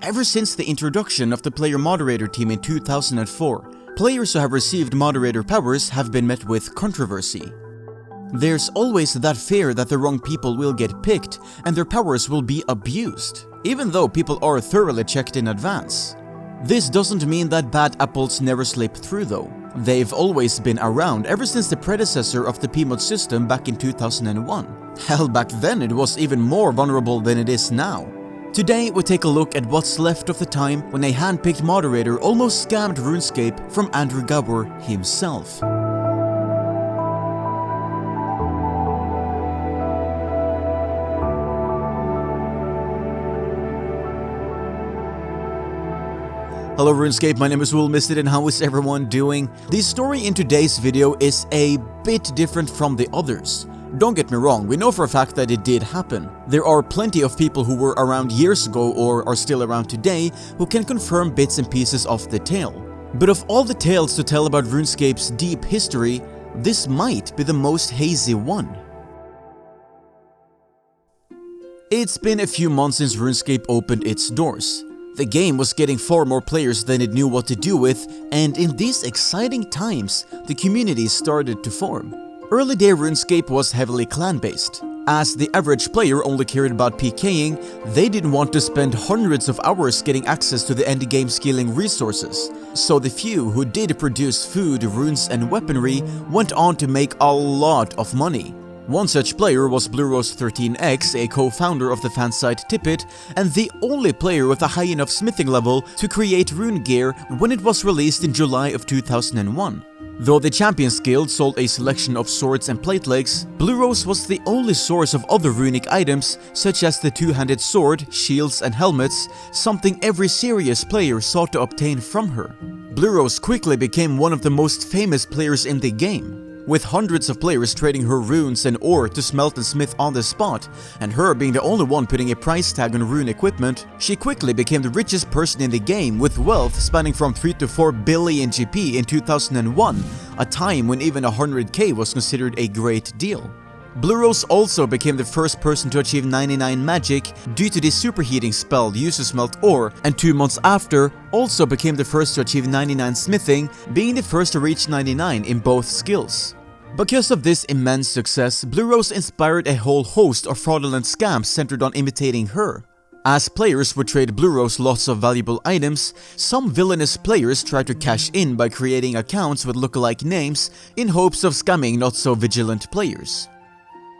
Ever since the introduction of the player moderator team in 2004, players who have received moderator powers have been met with controversy. There's always that fear that the wrong people will get picked and their powers will be abused, even though people are thoroughly checked in advance. This doesn't mean that bad apples never slip through though. They've always been around ever since the predecessor of the PMod system back in 2001. Hell, back then it was even more vulnerable than it is now. Today we take a look at what's left of the time when a hand-picked moderator almost scammed RuneScape from Andrew Gower himself. Hello RuneScape, my name is Misted and how is everyone doing? The story in today's video is a bit different from the others. Don't get me wrong, we know for a fact that it did happen. There are plenty of people who were around years ago or are still around today who can confirm bits and pieces of the tale. But of all the tales to tell about RuneScape's deep history, this might be the most hazy one. It's been a few months since RuneScape opened its doors. The game was getting far more players than it knew what to do with, and in these exciting times, the community started to form. Early day RuneScape was heavily clan-based. As the average player only cared about PKing, they didn't want to spend hundreds of hours getting access to the endgame skilling resources. So the few who did produce food, runes and weaponry went on to make a lot of money. One such player was Bluerose 13X, a co-founder of the fansite Tippet, and the only player with a high enough smithing level to create rune gear when it was released in July of 2001. Though the Champions Guild sold a selection of swords and platelets, Bluerose was the only source of other runic items such as the two-handed sword, shields and helmets, something every serious player sought to obtain from her. Bluerose quickly became one of the most famous players in the game, with hundreds of players trading her runes and ore to smelt and smith on the spot, and her being the only one putting a price tag on rune equipment. She quickly became the richest person in the game, with wealth spanning from 3 to 4 billion GP in 2001, a time when even 100k was considered a great deal. Bluerose also became the first person to achieve 99 magic due to the superheating spell used to smelt ore, and 2 months after also became the first to achieve 99 smithing, being the first to reach 99 in both skills. Because of this immense success, Bluerose inspired a whole host of fraudulent scams centered on imitating her. As players would trade Bluerose lots of valuable items, some villainous players tried to cash in by creating accounts with lookalike names in hopes of scamming not so vigilant players.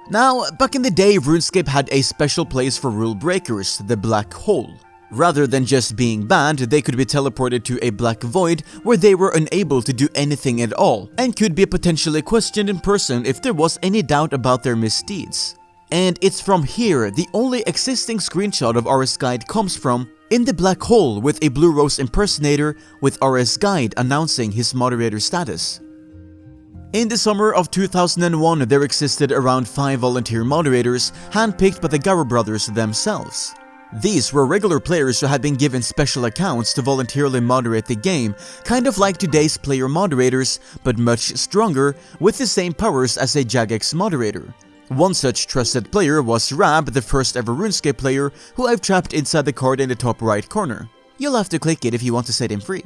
Now, back in the day, RuneScape had a special place for rule breakers, the Black Hole. Rather than just being banned, they could be teleported to a black void where they were unable to do anything at all, and could be potentially questioned in person if there was any doubt about their misdeeds. And it's from here the only existing screenshot of Rsguide comes from, in the Black Hole with a Bluerose impersonator with Rsguide announcing his moderator status. In the summer of 2001, there existed around 5 volunteer moderators, handpicked by the Gower brothers themselves. These were regular players who had been given special accounts to voluntarily moderate the game, kind of like today's player moderators, but much stronger, with the same powers as a Jagex moderator. One such trusted player was Rab, the first ever RuneScape player, who I've trapped inside the card in the top right corner. You'll have to click it if you want to set him free.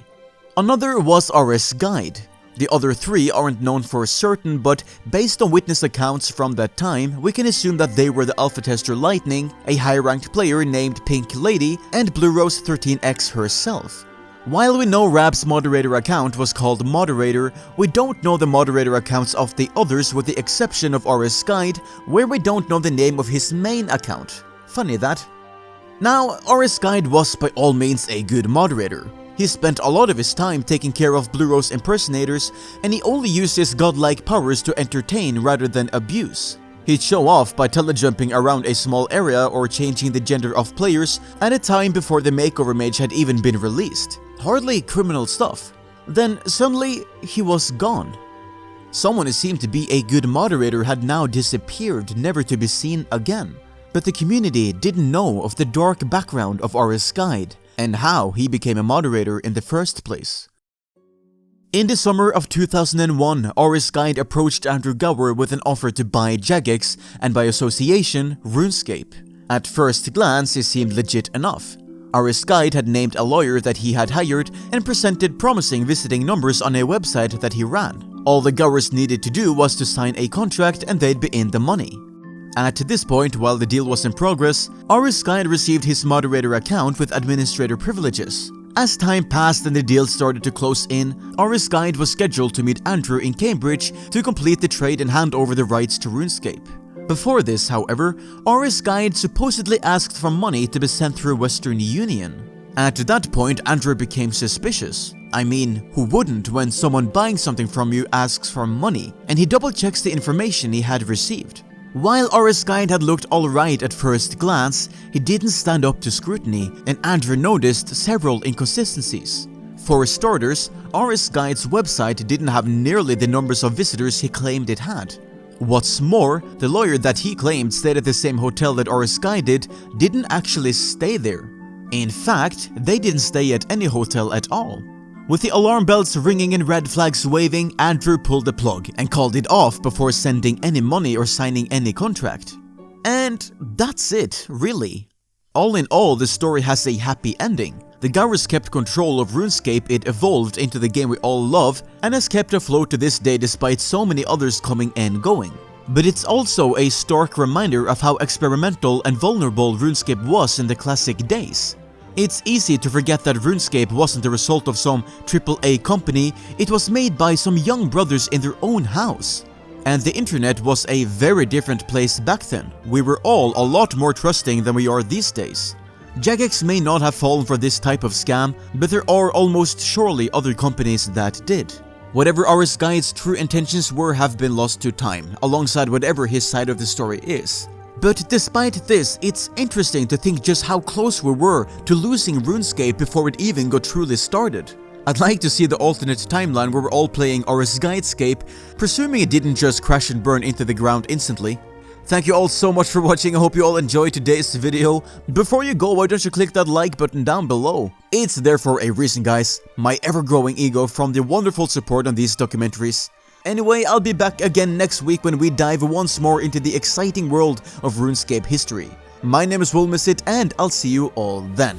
Another was Rsguide. The other 3 aren't known for certain, but based on witness accounts from that time, we can assume that they were the alpha tester Lightning, a high-ranked player named Pink Lady, and Bluerose 13X herself. While we know Rab's moderator account was called Moderator, we don't know the moderator accounts of the others with the exception of Rsguide, where we don't know the name of his main account. Funny that. Now, Rsguide was by all means a good moderator. He spent a lot of his time taking care of Bluerose impersonators, and he only used his godlike powers to entertain rather than abuse. He'd show off by telejumping around a small area or changing the gender of players at a time before the makeover mage had even been released. Hardly criminal stuff. Then suddenly, he was gone. Someone who seemed to be a good moderator had now disappeared, never to be seen again. But the community didn't know of the dark background of Rsguide, and how he became a moderator in the first place. In the summer of 2001, Rsguide approached Andrew Gower with an offer to buy Jagex, and by association, RuneScape. At first glance, it seemed legit enough. Rsguide had named a lawyer that he had hired and presented promising visiting numbers on a website that he ran. All the Gowers needed to do was to sign a contract and they'd be in the money. At this point, while the deal was in progress, Rsguide received his moderator account with administrator privileges. As time passed and the deal started to close in, Rsguide was scheduled to meet Andrew in Cambridge to complete the trade and hand over the rights to RuneScape. Before this, however, Rsguide supposedly asked for money to be sent through Western Union. At that point, Andrew became suspicious. I mean, who wouldn't when someone buying something from you asks for money? And he double-checks the information he had received. While Rsguide had looked alright at first glance, he didn't stand up to scrutiny, and Andrew noticed several inconsistencies. For starters, Rsguide's website didn't have nearly the numbers of visitors he claimed it had. What's more, the lawyer that he claimed stayed at the same hotel that Rsguide didn't actually stay there. In fact, they didn't stay at any hotel at all. With the alarm bells ringing and red flags waving, Andrew pulled the plug and called it off before sending any money or signing any contract. And that's it, really. All in all, the story has a happy ending. The Gowers kept control of RuneScape, it evolved into the game we all love, and has kept afloat to this day despite so many others coming and going. But it's also a stark reminder of how experimental and vulnerable RuneScape was in the classic days. It's easy to forget that RuneScape wasn't the result of some AAA company, it was made by some young brothers in their own house. And the internet was a very different place back then. We were all a lot more trusting than we are these days. Jagex may not have fallen for this type of scam, but there are almost surely other companies that did. Whatever Rsguide's true intentions were have been lost to time, alongside whatever his side of the story is. But despite this, it's interesting to think just how close we were to losing RuneScape before it even got truly started. I'd like to see the alternate timeline where we're all playing Rsguidescape, presuming it didn't just crash and burn into the ground instantly. Thank you all so much for watching, I hope you all enjoyed today's video. Before you go, why don't you click that like button down below? It's there for a reason, guys. My ever-growing ego from the wonderful support on these documentaries. Anyway, I'll be back again next week when we dive once more into the exciting world of RuneScape history. My name is Wilmicit, and I'll see you all then.